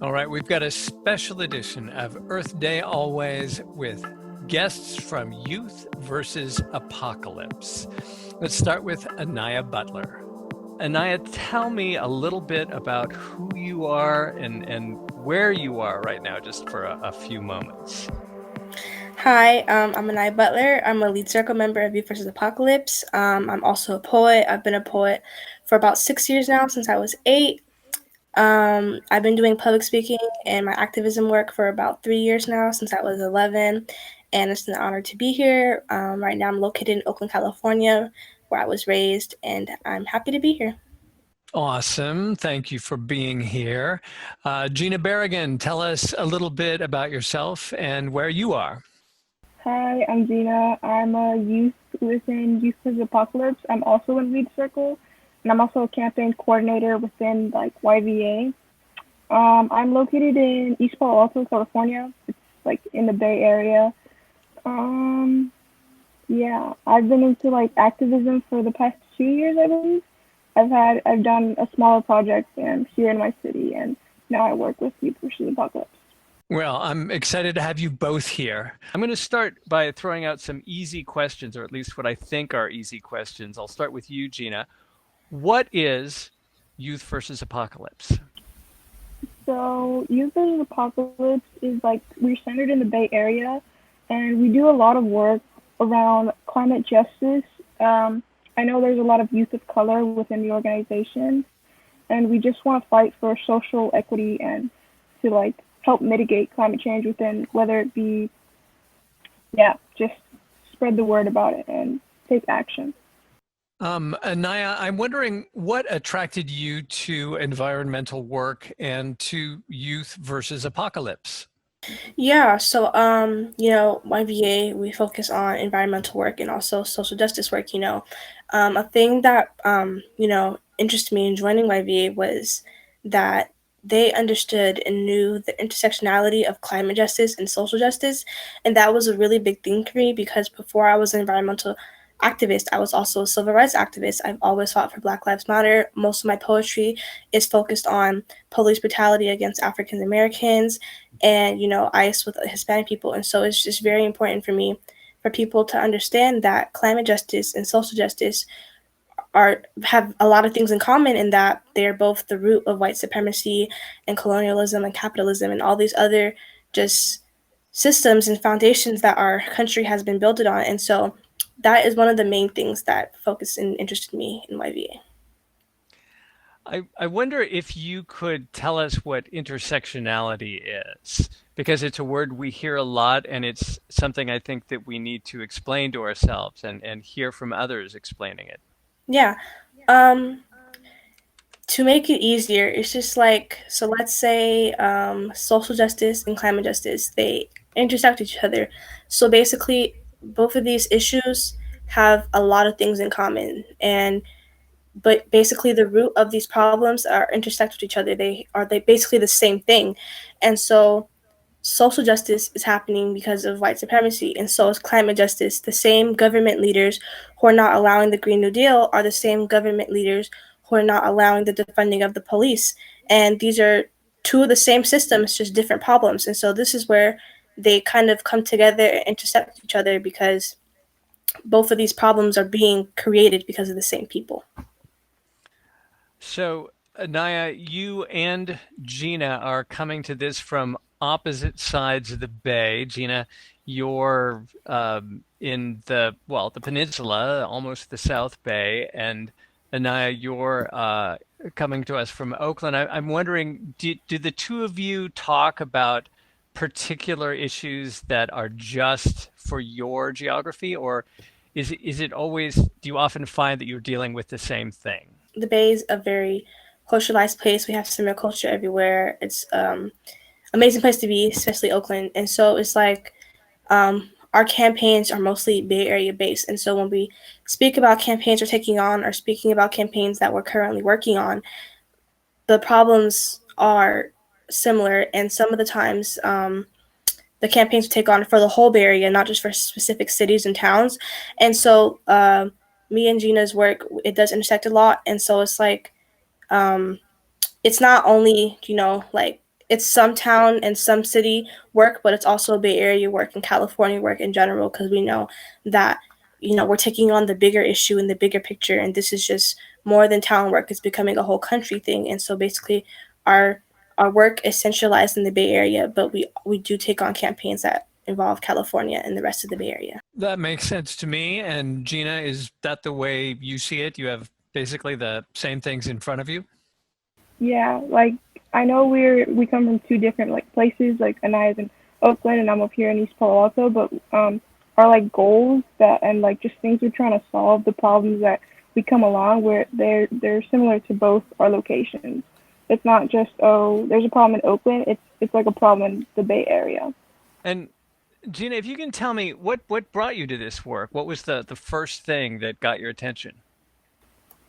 All right, we've got a special edition of Earth Day Always with guests from Youth versus Apocalypse. Let's start with Anaya Butler. Anaya, tell me a little bit about who you are and where you are right now, just for a few moments. Hi, I'm Anaya Butler. I'm a lead circle member of Youth vs. Apocalypse. I'm also a poet. I've been a poet for about 6 years now, since I was 8. I've been doing public speaking and my activism work for about 3 years now, since I was 11. And it's an honor to be here. Right now, I'm located in Oakland, California, where I was raised, and I'm happy to be here. Awesome. Thank you for being here. Gina Barragan, tell us a little bit about yourself and where you are. Hi, I'm Gina. I'm a youth within Youth vs. Apocalypse. I'm also in Lead Circle, and I'm also a campaign coordinator within YVA. I'm located in East Palo Alto, California. It's like in the Bay Area. Um, yeah, I've been into like activism for the past 2 years, I believe. I've done a smaller project here in my city, and now I work with Youth vs. Apocalypse. Well, I'm excited to have you both here. I'm going to start by throwing out some easy questions, or at least what I think are easy questions. I'll start with you, Gina. What is Youth versus Apocalypse? So, Youth vs. Apocalypse is like we're centered in the Bay Area, and we do a lot of work around climate justice. I know there's a lot of youth of color within the organization, and we just want to fight for social equity and to like help mitigate climate change within, whether it be, yeah, just spread the word about it and take action. Anaya, I'm wondering what attracted you to environmental work and to Youth versus Apocalypse? Yeah, so YVA, we focus on environmental work and also social justice work. A thing that interested me in joining YVA was that they understood and knew the intersectionality of climate justice and social justice, and that was a really big thing for me because before I was an environmental activist, I was also a civil rights activist. I've always fought for Black Lives Matter. Most of my poetry is focused on police brutality against African Americans and ICE with Hispanic people. And so it's just very important for me for people to understand that climate justice and social justice are have a lot of things in common in that they're both the root of white supremacy and colonialism and capitalism and all these other just systems and foundations that our country has been built on. And so that is one of the main things that focused and interested me in YVA. I wonder if you could tell us what intersectionality is, because it's a word we hear a lot, and it's something I think that we need to explain to ourselves and hear from others explaining it. Yeah. Um, to make it easier, it's just like, so let's say social justice and climate justice, they intersect each other. So basically, both of these issues have a lot of things in common. And but basically the root of these problems are intersect with each other. They basically the same thing. And so social justice is happening because of white supremacy, and so is climate justice. The same government leaders who are not allowing the Green New Deal are the same government leaders who are not allowing the defunding of the police. And these are two of the same systems, just different problems. And so this is where they kind of come together and intersect each other because both of these problems are being created because of the same people. So, Naya, you and Gina are coming to this from opposite sides of the bay. Gina, you're in the peninsula, almost the South Bay, and Anaya, you're coming to us from Oakland. I'm wondering, do the two of you talk about particular issues that are just for your geography, or is it always, do you often find that you're dealing with the same thing? The Bay is a very culturalized place. We have similar culture everywhere. It's amazing place to be, especially Oakland. And so it's like our campaigns are mostly Bay Area based. And so when we speak about campaigns we're taking on or speaking about campaigns that we're currently working on, the problems are similar. And some of the times, the campaigns we take on for the whole Bay Area, not just for specific cities and towns. And so me and Gina's work, it does intersect a lot. And so it's like, um, it's not only, like it's some town and some city work, but it's also Bay Area work and California work in general, because we know that we're taking on the bigger issue and the bigger picture, and this is just more than town work. It's becoming a whole country thing, and so basically, our our work is centralized in the Bay Area, but we do take on campaigns that involve California and the rest of the Bay Area. That makes sense to me. And Gina, is that the way you see it? You have basically the same things in front of you? Yeah, like I know we come from two different like places. Like Anaya's in Oakland and I'm up here in East Palo Alto, but our like goals that and like just things we're trying to solve, the problems that we come along where they're similar to both our locations. It's not just oh there's a problem in Oakland. It's like a problem in the Bay Area. And Gina, if you can tell me what brought you to this work, what was the first thing that got your attention?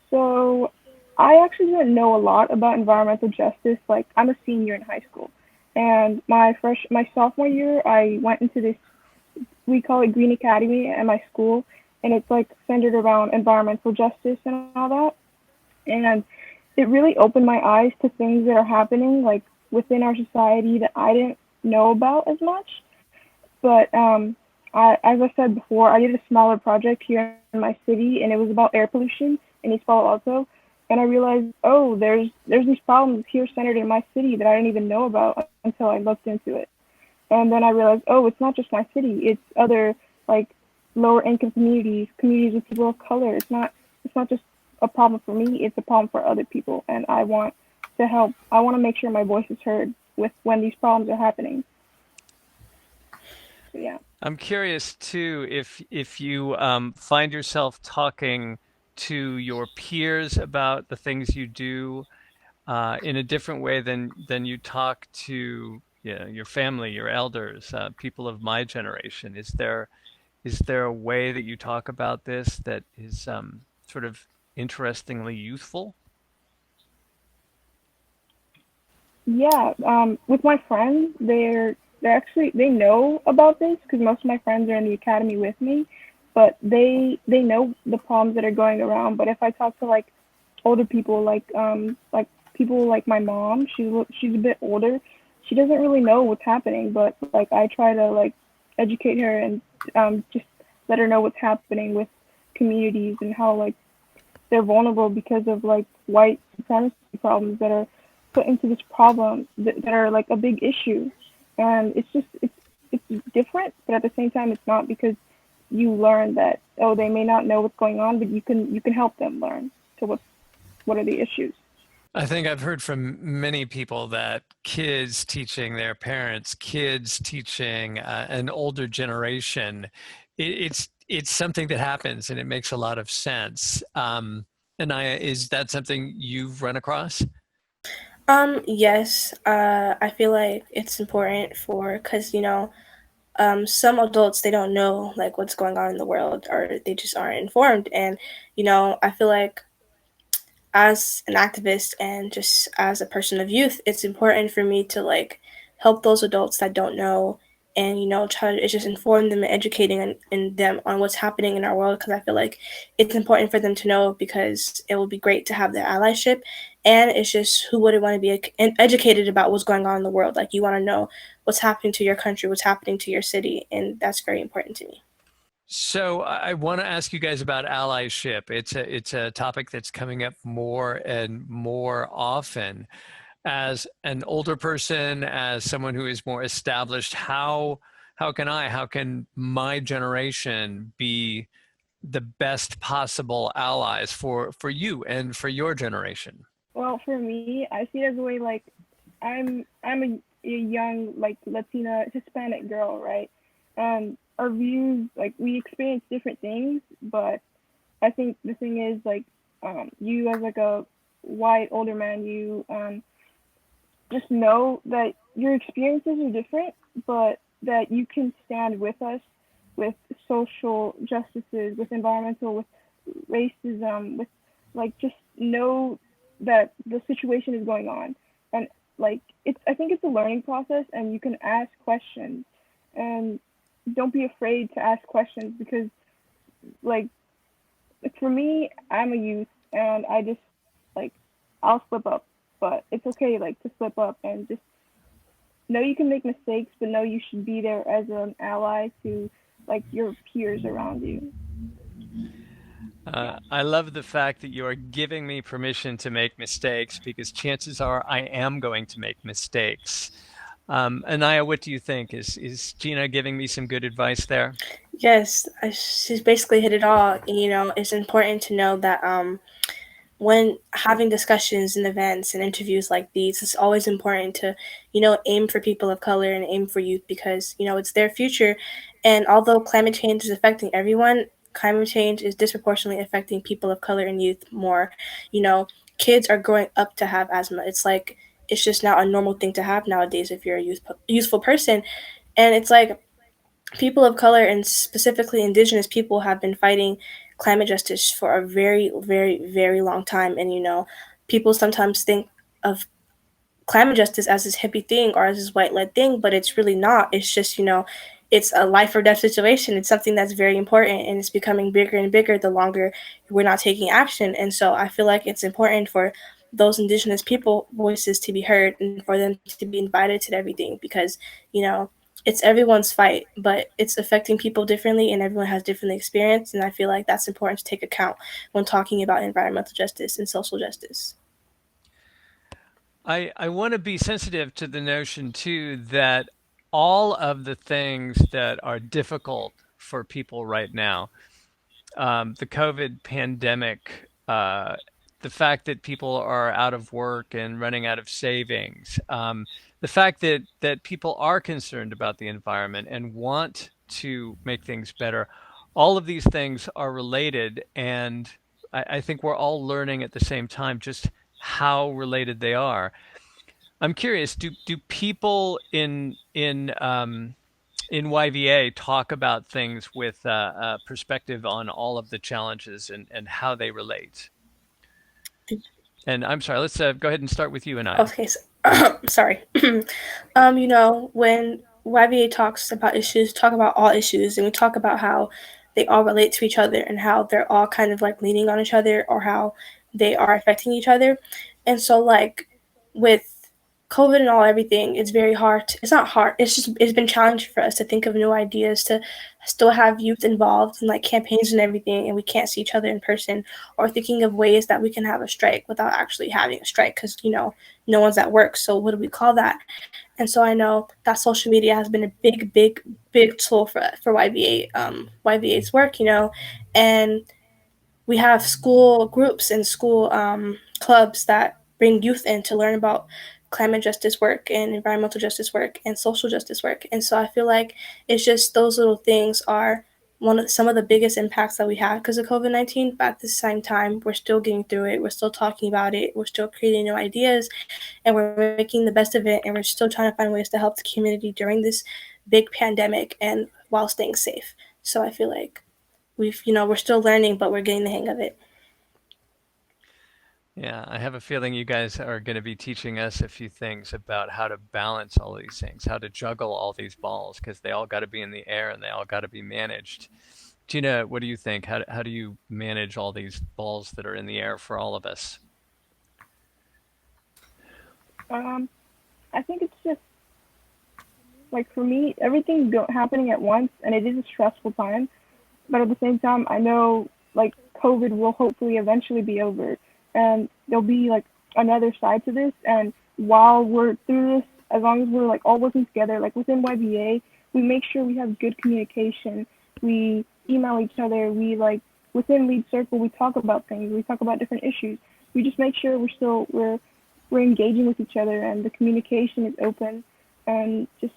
So I actually didn't know a lot about environmental justice. Like I'm a senior in high school, and my sophomore year, I went into this, we call it Green Academy at my school, and it's like centered around environmental justice and all that. And it really opened my eyes to things that are happening like within our society that I didn't know about as much. But as I said before, I did a smaller project here in my city, and it was about air pollution in East Palo Alto. And I realized, oh, there's these problems here centered in my city that I didn't even know about until I looked into it. And then I realized, oh, it's not just my city; it's other like lower income communities, communities with people of color. It's not just a problem for me; it's a problem for other people. And I want to help. I want to make sure my voice is heard with when these problems are happening. So yeah. I'm curious too if you find yourself talking to your peers about the things you do in a different way than you talk to, yeah, your family, your elders, people of my generation. Is there a way that you talk about this that is sort of interestingly youthful? Yeah, with my friends, they're actually they know about this because most of my friends are in the academy with me, but they know the problems that are going around. But if I talk to like older people, like people like my mom, she's a bit older, she doesn't really know what's happening. But like I try to like educate her and just let her know what's happening with communities and how like they're vulnerable because of like white supremacy problems that are put into this problem that are like a big issue. And it's different, but at the same time it's not because you learn that oh they may not know what's going on, but you can help them learn to what are the issues. I think I've heard from many people that kids teaching their parents, kids teaching an older generation, it's something that happens and it makes a lot of sense. Anaya, is that something you've run across? Yes, I feel like it's important for, because some adults, they don't know like what's going on in the world, or they just aren't informed. And I feel like as an activist and just as a person of youth, it's important for me to like help those adults that don't know, and try to just inform them and educating and them on what's happening in our world, because I feel like it's important for them to know, because it will be great to have their allyship. And it's just, who wouldn't want to be educated about what's going on in the world? Like, you want to know what's happening to your country, what's happening to your city, and that's very important to me. So I want to ask you guys about allyship. It's a topic that's coming up more and more often. As an older person, as someone who is more established, how can my generation be the best possible allies for you and for your generation? Well, for me, I see it as a way like I'm a young like Latina Hispanic girl, right? And our views like we experience different things, but I think the thing is like you as like a white older man, you just know that your experiences are different, but that you can stand with us with social justices, with environmental, with racism, with like just know that the situation is going on. And like it's I think it's a learning process and you can ask questions and don't be afraid to ask questions because like for me, I'm a youth and I just like I'll slip up, but it's okay like to slip up and just know you can make mistakes, but know you should be there as an ally to like your peers around you. I love the fact that you are giving me permission to make mistakes because chances are I am going to make mistakes. Anaya, what do you think? Is Gina giving me some good advice there? Yes, she's basically hit it all. You know, it's important to know that when having discussions and events and interviews like these, it's always important to, aim for people of color and aim for youth because, it's their future. And although climate change is affecting everyone, climate change is disproportionately affecting people of color and youth more. You know, kids are growing up to have asthma. It's like, it's just now a normal thing to have nowadays if you're a useful person. And it's like people of color and specifically indigenous people have been fighting climate justice for a very, very, very long time. And, people sometimes think of climate justice as this hippie thing or as this white led thing, but it's really not. It's just, it's a life or death situation. It's something that's very important and it's becoming bigger and bigger the longer we're not taking action. And so I feel like it's important for those indigenous people voices to be heard and for them to be invited to everything because, you know, it's everyone's fight, but it's affecting people differently and everyone has different experience. And I feel like that's important to take account when talking about environmental justice and social justice. I want to be sensitive to the notion too that all of the things that are difficult for people right now, the COVID pandemic, the fact that people are out of work and running out of savings, the fact that people are concerned about the environment and want to make things better, all of these things are related, and I think we're all learning at the same time just how related they are. I'm curious, do people in YVA talk about things with a perspective on all of the challenges and how they relate? And I'm sorry, let's go ahead and start with you, Anaya. Okay, so, sorry. When YVA talks about issues, talk about all issues, and we talk about how they all relate to each other and how they're all kind of like leaning on each other or how they are affecting each other. And so, like, with COVID and all everything, it's very hard. It's not hard. It's been challenging for us to think of new ideas to still have youth involved in like campaigns and everything, and we can't see each other in person, or thinking of ways that we can have a strike without actually having a strike because no one's at work. So what do we call that? And so I know that social media has been a big, big, big tool for YVA's work. And we have school groups and school clubs that bring youth in to learn about climate justice work and environmental justice work and social justice work. And so I feel like it's just those little things are some of the biggest impacts that we have because of COVID-19. But at the same time, we're still getting through it. We're still talking about it. We're still creating new ideas, and we're making the best of it. And we're still trying to find ways to help the community during this big pandemic and while staying safe. So I feel like we're still learning, but we're getting the hang of it. Yeah, I have a feeling you guys are going to be teaching us a few things about how to balance all these things, how to juggle all these balls, because they all got to be in the air and they all got to be managed. Gina, what do you think? How do you manage all these balls that are in the air for all of us? Um, I think it's just like for me, everything's happening at once, and it is a stressful time. But at the same time, I know like COVID will hopefully eventually be over, and there'll be like another side to this. And while we're through this, as long as we're like all working together, like within YBA, we make sure we have good communication. We email each other. We like within Lead Circle, we talk about things. We talk about different issues. We just make sure we're engaging with each other and the communication is open, and just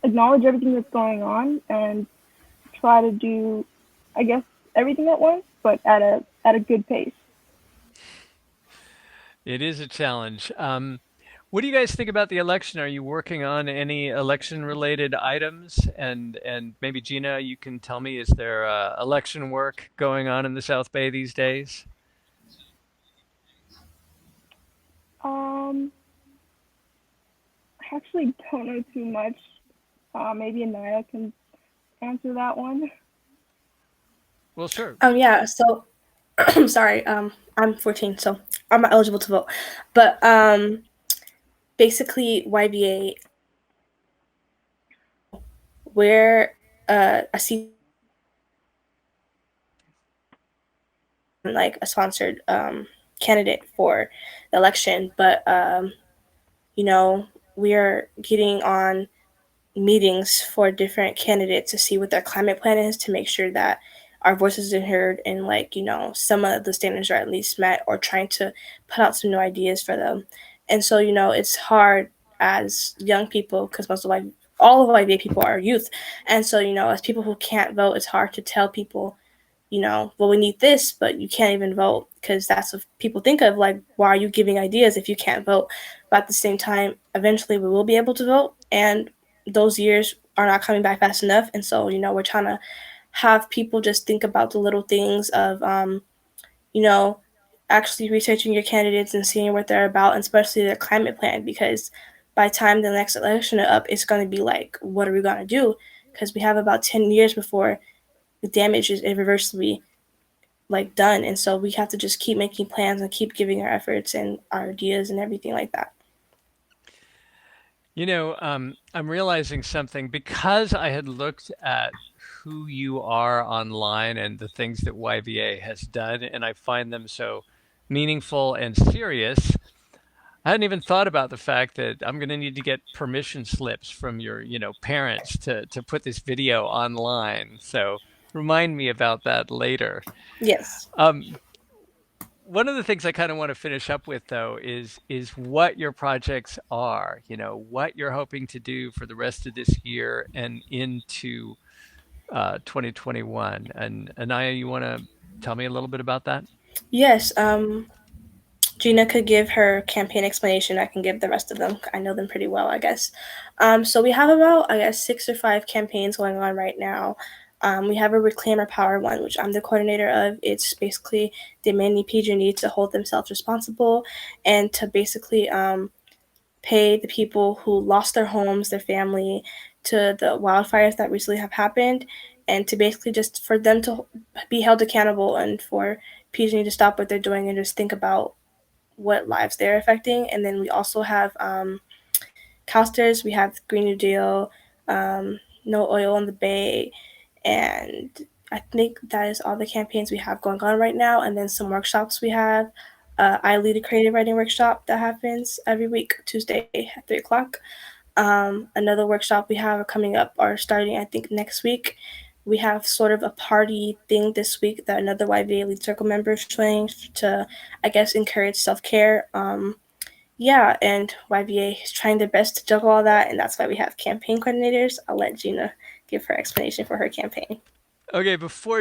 acknowledge everything that's going on and try to do, I guess, everything at once, but at a good pace. It is a challenge. What do you guys think about the election? Are you working on any election related items? And maybe Gina, you can tell me, is there election work going on in the South Bay these days? Um, I actually don't know too much. Maybe Anaya can answer that one. Well, sure. Yeah, so I'm sorry, I'm 14, so I'm not eligible to vote. But basically YBA, we're a C like a sponsored candidate for the election, but you know, we are getting on meetings for different candidates to see what their climate plan is to make sure that our voices are heard and like some of the standards are at least met, or trying to put out some new ideas for them. And so it's hard as young people because most of like all of YBA people are youth, and so as people who can't vote, it's hard to tell people well, we need this, but you can't even vote because that's what people think of. Like, why are you giving ideas if you can't vote? But at the same time, eventually we will be able to vote, and those years are not coming back fast enough. And so, we're trying to have people just think about the little things of, you know, actually researching your candidates and seeing what they're about, and especially their climate plan, because by the time the next election is up, it's going to be like, what are we going to do? Because we have about 10 years before the damage is irreversibly like done, and so we have to just keep making plans and keep giving our efforts and our ideas and everything like that. I'm realizing something because I had looked at who you are online and the things that YVA has done, and I find them so meaningful and serious. I hadn't even thought about the fact that I'm going to need to get permission slips from your, parents to put this video online. So remind me about that later. Yes. Um, One of the things I kind of want to finish up with though is what your projects are, what you're hoping to do for the rest of this year and into 2021. And Anaya, you want to tell me a little bit about that? Yes. Gina could give her campaign explanation. I can give the rest of them. I know them pretty well, I guess. So we have about, I guess, 6 or 5 campaigns going on right now. We have a Reclaim Our Power one, which I'm the coordinator of. It's basically demanding PG&E to hold themselves responsible and to basically pay the people who lost their homes, their family, to the wildfires that recently have happened, and to basically just for them to be held accountable and for PG&E to stop what they're doing and just think about what lives they're affecting. And then we also have CalSTRS, we have Green New Deal, No Oil in the Bay, and I think that is all the campaigns we have going on right now. And then some workshops we have. I lead a creative writing workshop that happens every week, Tuesday at 3 o'clock. Another workshop we have coming up are starting, I think, next week. We have sort of a party thing this week that another YVA Lead Circle member is doing to, I guess, encourage self care. Yeah, and YVA is trying their best to juggle all that, and that's why we have campaign coordinators. I'll let Gina give her explanation for her campaign. Okay, before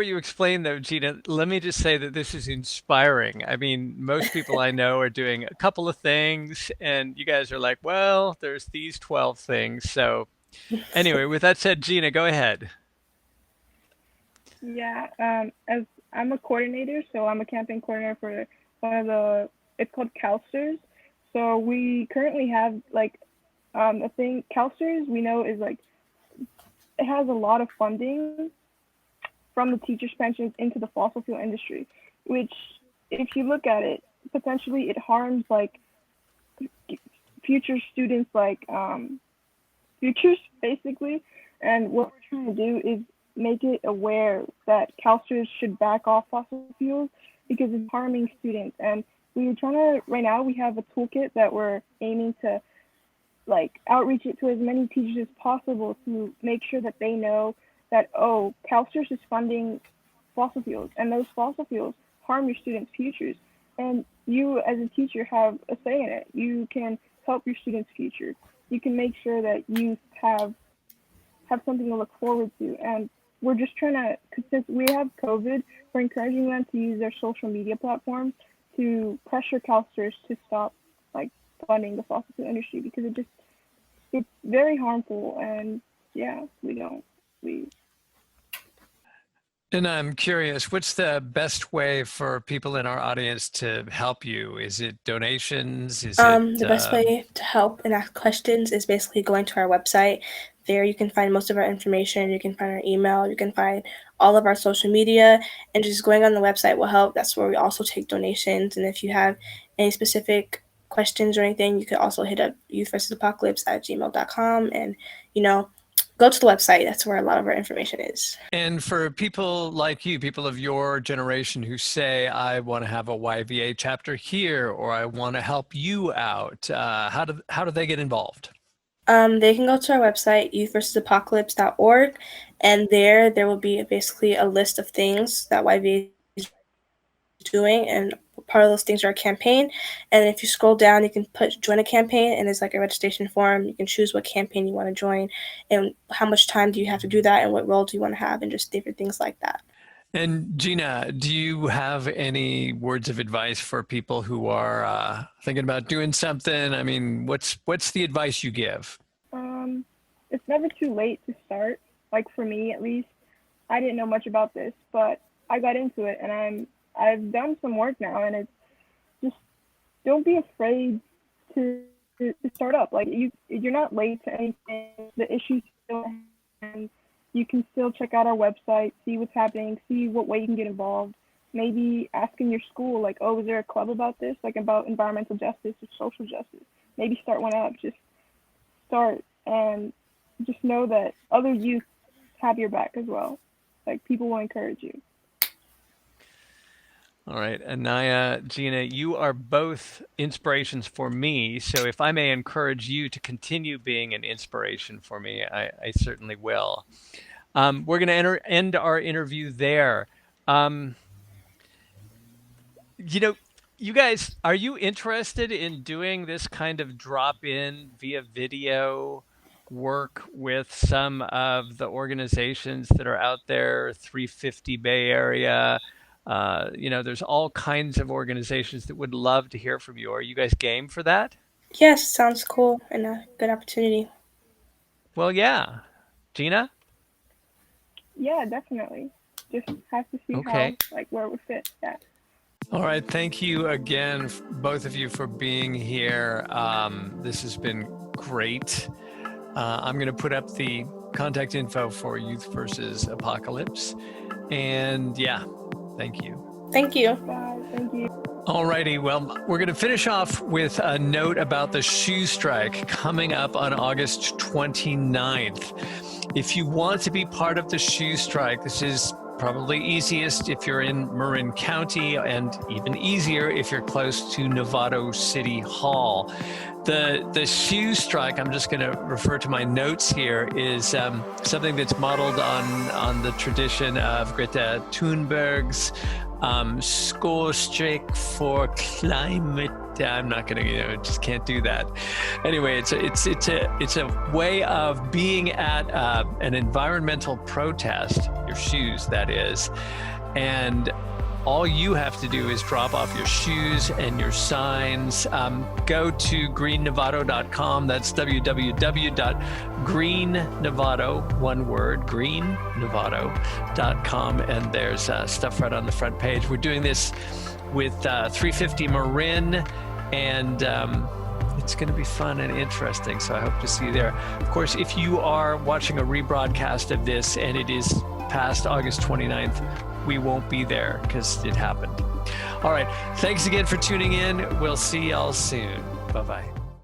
you explain though, Gina, let me just say that this is inspiring. I mean, most people I know are doing a couple of things, and you guys are like, well, there's these 12 things. So anyway, with that said, Gina, go ahead. Yeah, as I'm a coordinator, so I'm a campaign coordinator for one of the, it's called CalSTRS. So we currently have like a thing, CalSTRS we know is like, it has a lot of funding from the teachers' pensions into the fossil fuel industry, which, if you look at it, potentially it harms like future students, like futures basically. And what we're trying to do is make it aware that CalSTRS should back off fossil fuels because it's harming students. And we were trying to, right now we have a toolkit that we're aiming to like outreach it to as many teachers as possible to make sure that they know that, oh, CalSTRS is funding fossil fuels, and those fossil fuels harm your students' futures. And you, as a teacher, have a say in it. You can help your students' future. You can make sure that youth have something to look forward to. And we're just trying to, since we have COVID, we're encouraging them to use their social media platforms to pressure CalSTRS to stop like funding the fossil fuel industry because it's very harmful. And yeah, we And I'm curious, what's the best way for people in our audience to help you? Is it donations? Is it The best way to help and ask questions is basically going to our website. There you can find most of our information. You can find our email. You can find all of our social media. And just going on the website will help. That's where we also take donations. And if you have any specific questions or anything, you could also hit up youthversusapocalypse@gmail.com and, go to the website. That's where a lot of our information is. And for people like you, people of your generation who say, I want to have a YVA chapter here, or I want to help you out, how do they get involved? They can go to our website, youthversusapocalypse.org, and there will be basically a list of things that YVA is doing, and part of those things are a campaign. And if you scroll down, you can join a campaign, and it's like a registration form. You can choose what campaign you want to join, and how much time do you have to do that, and what role do you want to have, and just different things like that. And Gina, do you have any words of advice for people who are thinking about doing something? I mean, what's the advice you give? It's never too late to start. Like for me, at least, I didn't know much about this, but I got into it, and I've done some work now, and it's just, don't be afraid to start up. Like you're not late to anything. The issue's still, and you can still check out our website, see what's happening, see what way you can get involved. Maybe ask in your school, like, oh, is there a club about this, like about environmental justice or social justice? Maybe start one up. Just start, and just know that other youth have your back as well. Like, people will encourage you. All right, Anaya, Gina, you are both inspirations for me. So if I may encourage you to continue being an inspiration for me, I certainly will. We're going to end our interview there. You guys, are you interested in doing this kind of drop-in via video work with some of the organizations that are out there, 350 Bay Area? There's all kinds of organizations that would love to hear from you. Are you guys game for that? Yes, sounds cool and a good opportunity. Well, yeah. Gina? Yeah, definitely. Just have to see Okay. where it would fit. Yeah. All right. Thank you again, both of you, for being here. This has been great. I'm going to put up the contact info for Youth versus Apocalypse. And yeah, thank you. Thank you. Bye. Thank you. All righty. Well, we're going to finish off with a note about the shoe strike coming up on August 29th. If you want to be part of the shoe strike, this is probably easiest if you're in Marin County, and even easier if you're close to Novato City Hall. The shoe strike, I'm just going to refer to my notes here, is something that's modeled on the tradition of Greta Thunberg's score strike for climate. I'm not going to, just can't do that. Anyway, it's a way of being at an environmental protest, your shoes, that is, and all you have to do is drop off your shoes and your signs. Go to greennovato.com. That's www.greennovato, one word, greennovato.com. And there's stuff right on the front page. We're doing this with 350 Marin, and it's going to be fun and interesting. So I hope to see you there. Of course, if you are watching a rebroadcast of this and it is past August 29th, we won't be there because it happened. All right. Thanks again for tuning in. We'll see y'all soon. Bye-bye.